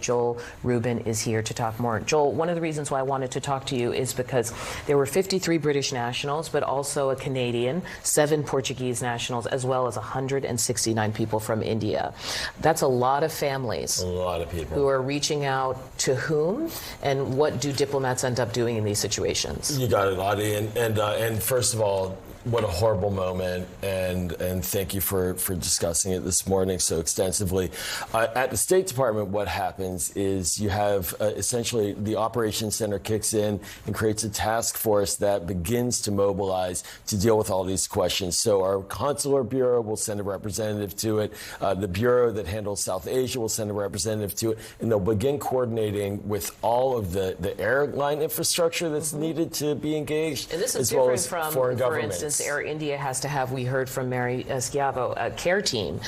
Joel Rubin is here to talk more. Joel, one of the reasons why I wanted to talk to you is because there were 53 British nationals, but also a Canadian, 7 Portuguese nationals, as well as 169 people from India. That's a lot of families. A lot of people. Who are reaching out to whom, and what do diplomats end up doing in these situations? You got it, Audie. And first of all, what a horrible moment, and thank you for discussing it this morning so extensively. At the State Department, what happens is you have essentially the Operations Center kicks in and creates a task force that begins to mobilize to deal with all these questions. So our Consular Bureau will send a representative to it. The Bureau that handles South Asia will send a representative to it, and they'll begin coordinating with all of the airline infrastructure that's needed to be engaged, and this is as well different as from, foreign for governments. instance, Air India has to have, we heard from Mary Schiavo, a care team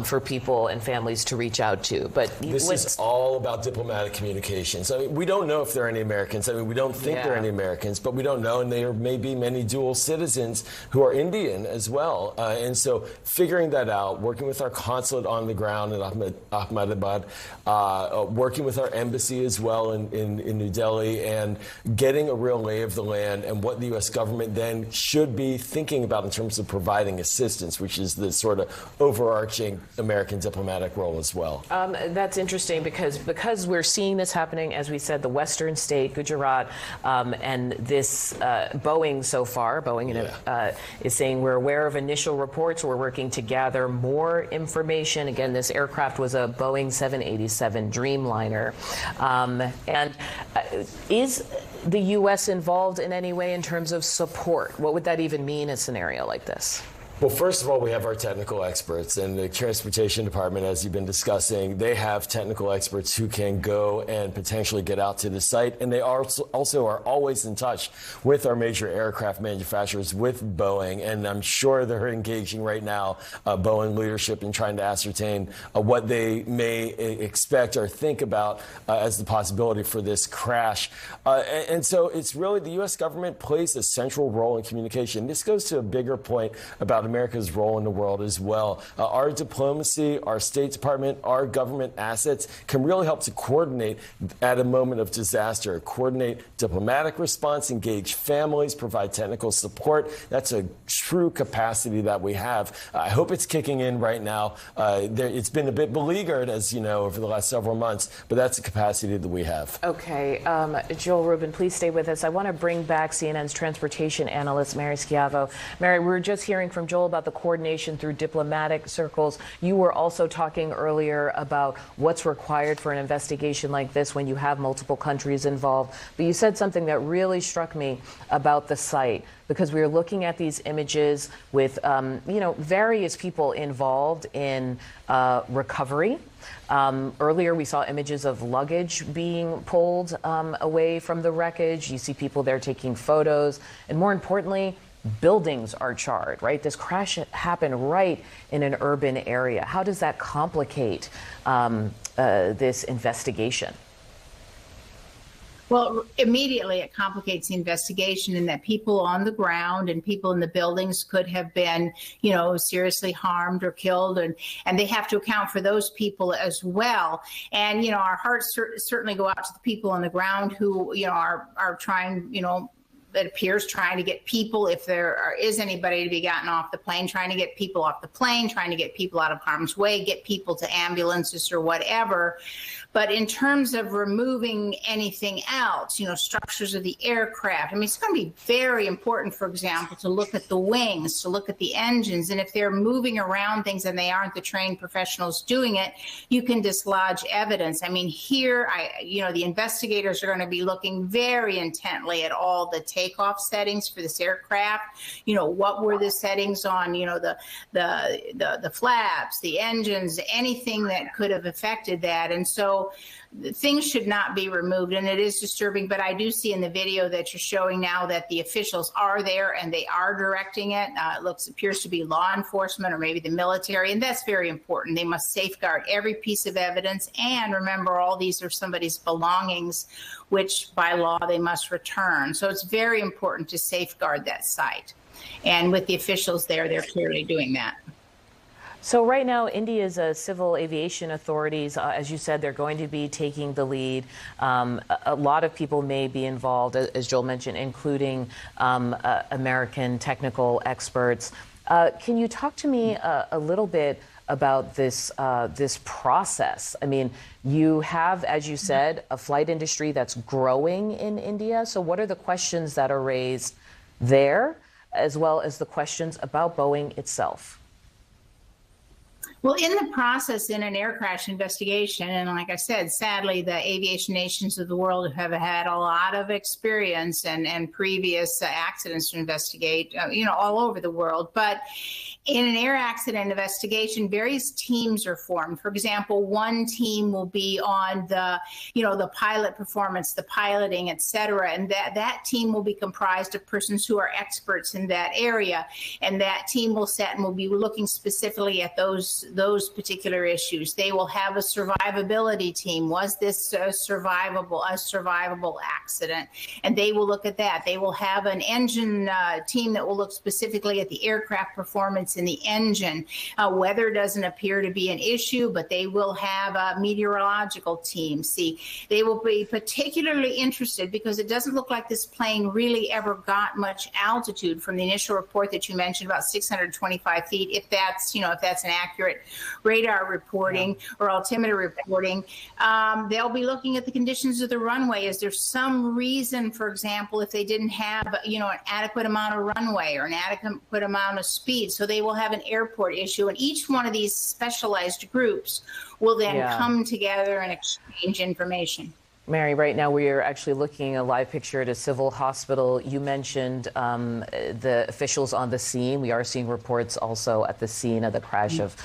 for people and families to reach out to. But this is all about diplomatic communications. I mean, we don't know if there are any Americans. I mean, we don't think there are any Americans, but we don't know. And there may be many dual citizens who are Indian as well. And so figuring that out, working with our consulate on the ground in Ahmedabad, working with our embassy as well in New Delhi, and getting a real lay of the land and what the U.S. government then should be thinking about in terms of providing assistance, which is the sort of overarching American diplomatic role as well. That's interesting because we're seeing this happening, as we said, the western state, Gujarat, and this Boeing so far, is saying we're aware of initial reports. We're working to gather more information. Again, this aircraft was a Boeing 787 Dreamliner. Is the U.S. involved in any way in terms of support? What would that even mean in a scenario like this? Well, first of all, we have our technical experts, and the Transportation Department, as you've been discussing, they have technical experts who can go and potentially get out to the site, and they also are always in touch with our major aircraft manufacturers, with Boeing, and I'm sure they're engaging right now, Boeing leadership, in trying to ascertain what they may expect or think about as the possibility for this crash. And so it's really the U.S. government plays a central role in communication. This goes to a bigger point about America's role in the world as well. Our diplomacy, our State Department, our government assets can really help to coordinate at a moment of disaster, coordinate diplomatic response, engage families, provide technical support. That's a true capacity that we have. I hope it's kicking in right now. It's been a bit beleaguered, as you know, over the last several months, but that's a capacity that we have. Okay. Joel Rubin, please stay with us. I want to bring back CNN's transportation analyst, Mary Schiavo. Mary, we were just hearing from Joel about the coordination through diplomatic circles. You were also talking earlier about what's required for an investigation like this when you have multiple countries involved. But you said something that really struck me about the site, because we were looking at these images with, various people involved in recovery. Earlier, we saw images of luggage being pulled away from the wreckage. You see people there taking photos. And more importantly, buildings are charred, right? This crash happened right in an urban area. How does that complicate this investigation? Well, immediately it complicates the investigation in that people on the ground and people in the buildings could have been, seriously harmed or killed, and they have to account for those people as well. And, our hearts certainly go out to the people on the ground who, are trying, it appears trying to get people, if there is anybody to be gotten off the plane, trying to get people off the plane, trying to get people out of harm's way, get people to ambulances or whatever. But in terms of removing anything else, structures of the aircraft, it's going to be very important, for example, to look at the wings, to look at the engines. And if they're moving around things and they aren't the trained professionals doing it, you can dislodge evidence. Here, the investigators are going to be looking very intently at all the takeoff settings for this aircraft. What were the settings on, the flaps, the engines, anything that could have affected that. And so things should not be removed, and it is disturbing, but I do see in the video that you're showing now that the officials are there and they are directing it. It appears to be law enforcement or maybe the military, and that's very important. They must safeguard every piece of evidence, and remember, all these are somebody's belongings, which by law they must return. So it's very important to safeguard that site. And with the officials there, they're clearly doing that. So right now, India's civil aviation authorities, as you said, they're going to be taking the lead. A lot of people may be involved, as Joel mentioned, including American technical experts. Can you talk to me a little bit about this process? I mean, you have, as you said, a flight industry that's growing in India. So what are the questions that are raised there, as well as the questions about Boeing itself? Well, in the process, in an air crash investigation, and like I said, sadly, the aviation nations of the world have had a lot of experience and previous accidents to investigate, all over the world. But in an air accident investigation, various teams are formed. For example, one team will be on the pilot performance, the piloting, et cetera. And that team will be comprised of persons who are experts in that area. And that team will be looking specifically at those particular issues. They will have a survivability team. Was this a survivable accident? And they will look at that. They will have an engine team that will look specifically at the aircraft performance in the engine. Weather doesn't appear to be an issue, but they will have a meteorological team. See, they will be particularly interested because it doesn't look like this plane really ever got much altitude from the initial report that you mentioned, about 625 feet, if that's an accurate radar reporting or altimeter reporting. They'll be looking at the conditions of the runway. Is there some reason, for example, if they didn't have, an adequate amount of runway or an adequate amount of speed? So they will have an airport issue, and each one of these specialized groups will then come together and exchange information. Mary, right now we are actually looking at a live picture at a civil hospital. You mentioned the officials on the scene. We are seeing reports also at the scene of the crash of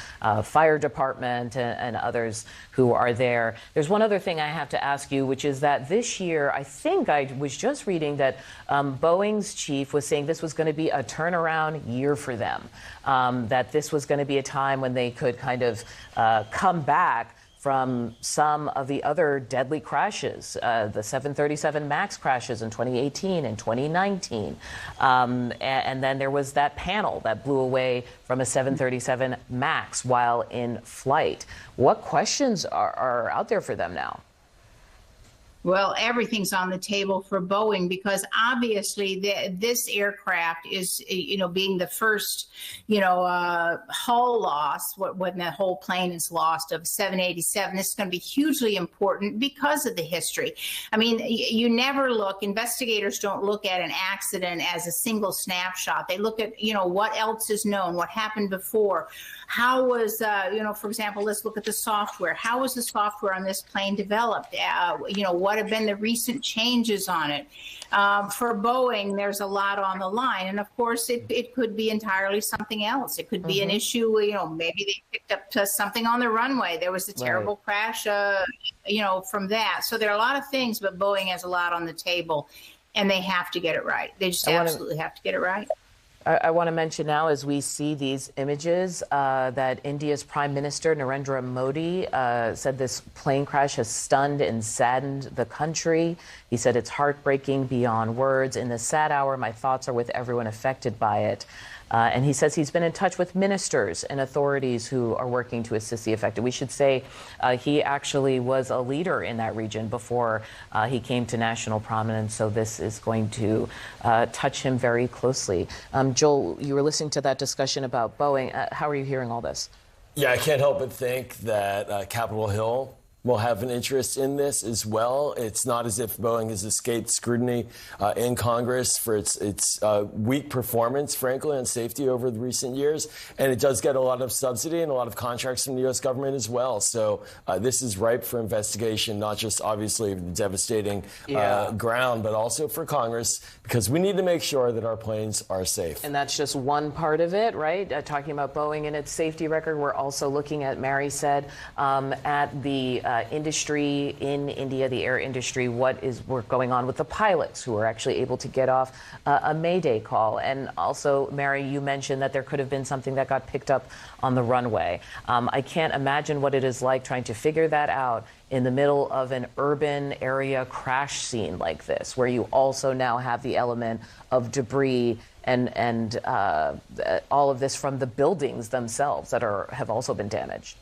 fire department and others who are there. There's one other thing I have to ask you, which is that this year, I think I was just reading that Boeing's chief was saying this was going to be a turnaround year for them, that this was going to be a time when they could kind of come back from some of the other deadly crashes, the 737 MAX crashes in 2018 and 2019. And then there was that panel that blew away from a 737 MAX while in flight. What questions are out there for them now? Well, everything's on the table for Boeing because obviously this aircraft is, being the first, hull loss when the whole plane is lost of 787. This is going to be hugely important because of the history. I mean, investigators don't look at an accident as a single snapshot. They look at, what else is known, what happened before. How was, for example, let's look at the software. How was the software on this plane developed? What have been the recent changes on it? For Boeing, there's a lot on the line. And of course, it could be entirely something else. It could be an issue, maybe they picked up something on the runway. There was a terrible crash, from that. So there are a lot of things, but Boeing has a lot on the table and they have to get it right. They just absolutely have to get it right. I want to mention now, as we see these images, that India's Prime Minister Narendra Modi said this plane crash has stunned and saddened the country. He said it's heartbreaking beyond words. In this sad hour, my thoughts are with everyone affected by it. And he says he's been in touch with ministers and authorities who are working to assist the affected. We should say he actually was a leader in that region before he came to national prominence. So this is going to touch him very closely. Joel, you were listening to that discussion about Boeing. How are you hearing all this? Yeah, I can't help but think that Capitol Hill will have an interest in this as well. It's not as if Boeing has escaped scrutiny in Congress for its weak performance, frankly, on safety over the recent years. And it does get a lot of subsidy and a lot of contracts from the U.S. government as well. So this is ripe for investigation, not just obviously the devastating ground, but also for Congress, because we need to make sure that our planes are safe. And that's just one part of it, right? Talking about Boeing and its safety record, we're also looking at, Mary said, at the industry in India, the air industry, what is going on with the pilots who are actually able to get off a Mayday call. And also, Mary, you mentioned that there could have been something that got picked up on the runway. I can't imagine what it is like trying to figure that out in the middle of an urban area crash scene like this, where you also now have the element of debris and all of this from the buildings themselves that have also been damaged.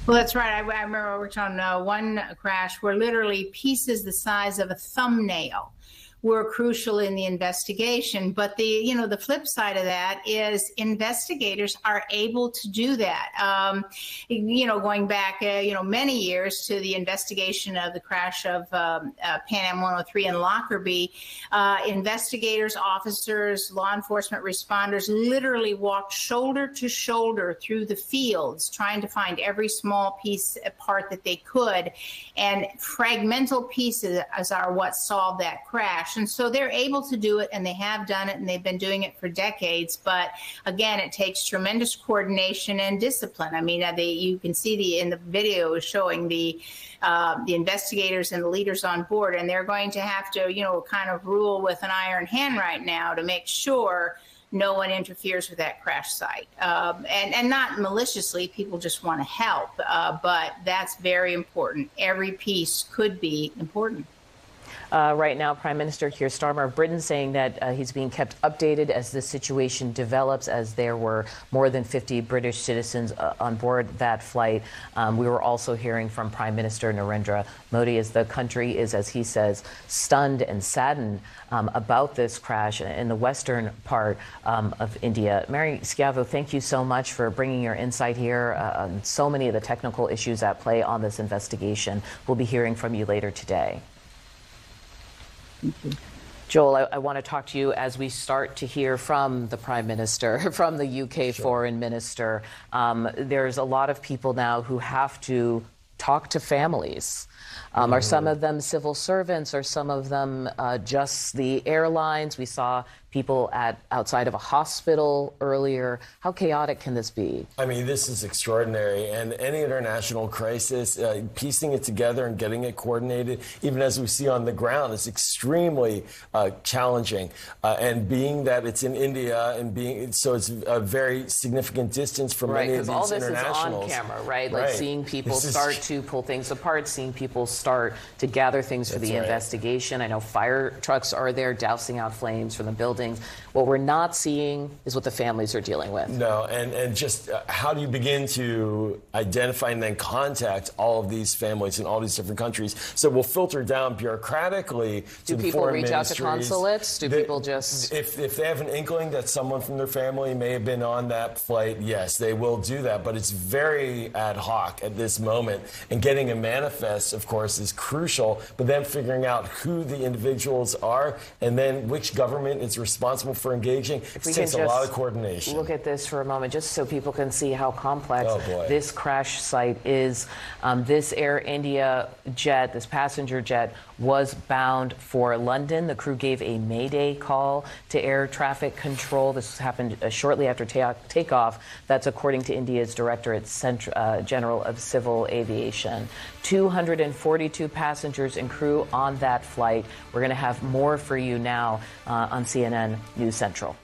Well, that's right. I remember I worked on one crash where literally pieces the size of a thumbnail were crucial in the investigation. But the flip side of that is investigators are able to do that. Going back, many years to the investigation of the crash of Pan Am 103 in Lockerbie, investigators, officers, law enforcement responders literally walked shoulder to shoulder through the fields, trying to find every small part that they could. And fragmental pieces are what solved that crash. And so they're able to do it, and they have done it, and they've been doing it for decades. But again, it takes tremendous coordination and discipline. I mean, you can see in the video showing the investigators and the leaders on board, and they're going to have to, kind of rule with an iron hand right now to make sure no one interferes with that crash site. And not maliciously, people just want to help. But that's very important. Every piece could be important. Right now, Prime Minister Keir Starmer of Britain saying that he's being kept updated as the situation develops, as there were more than 50 British citizens on board that flight. We were also hearing from Prime Minister Narendra Modi as the country is, as he says, stunned and saddened about this crash in the western part of India. Mary Schiavo, thank you so much for bringing your insight here on so many of the technical issues at play on this investigation. We'll be hearing from you later today. Joel, I want to talk to you as we start to hear from the Prime Minister, from the UK Foreign Minister. There's a lot of people now who have to talk to families. Are some of them civil servants? Are some of them just the airlines? We saw people outside of a hospital earlier. How chaotic can this be? I mean, this is extraordinary. And any international crisis, piecing it together and getting it coordinated, even as we see on the ground, is extremely challenging. And being that it's in India and so it's a very significant distance from many of these internationals. Right, because all this is on camera, right? Like seeing people start to pull things apart, seeing people start to gather things for the investigation. I know fire trucks are there dousing out flames from the building. What we're not seeing is what the families are dealing with. No, and just how do you begin to identify and then contact all of these families in all these different countries? So we'll filter down bureaucratically to the foreign ministries. Do people reach out to consulates? Do people just... If they have an inkling that someone from their family may have been on that flight, yes, they will do that. But it's very ad hoc at this moment. And getting a manifest, of course, is crucial. But then figuring out who the individuals are and then which government is responsible for engaging. It takes a lot of coordination. Look at this for a moment, just so people can see how complex this crash site is. This Air India jet, this passenger jet, was bound for London. The crew gave a mayday call to air traffic control. This happened shortly after takeoff. That's according to India's Directorate General of Civil Aviation. 242 passengers and crew on that flight. We're going to have more for you now on CNN News Central.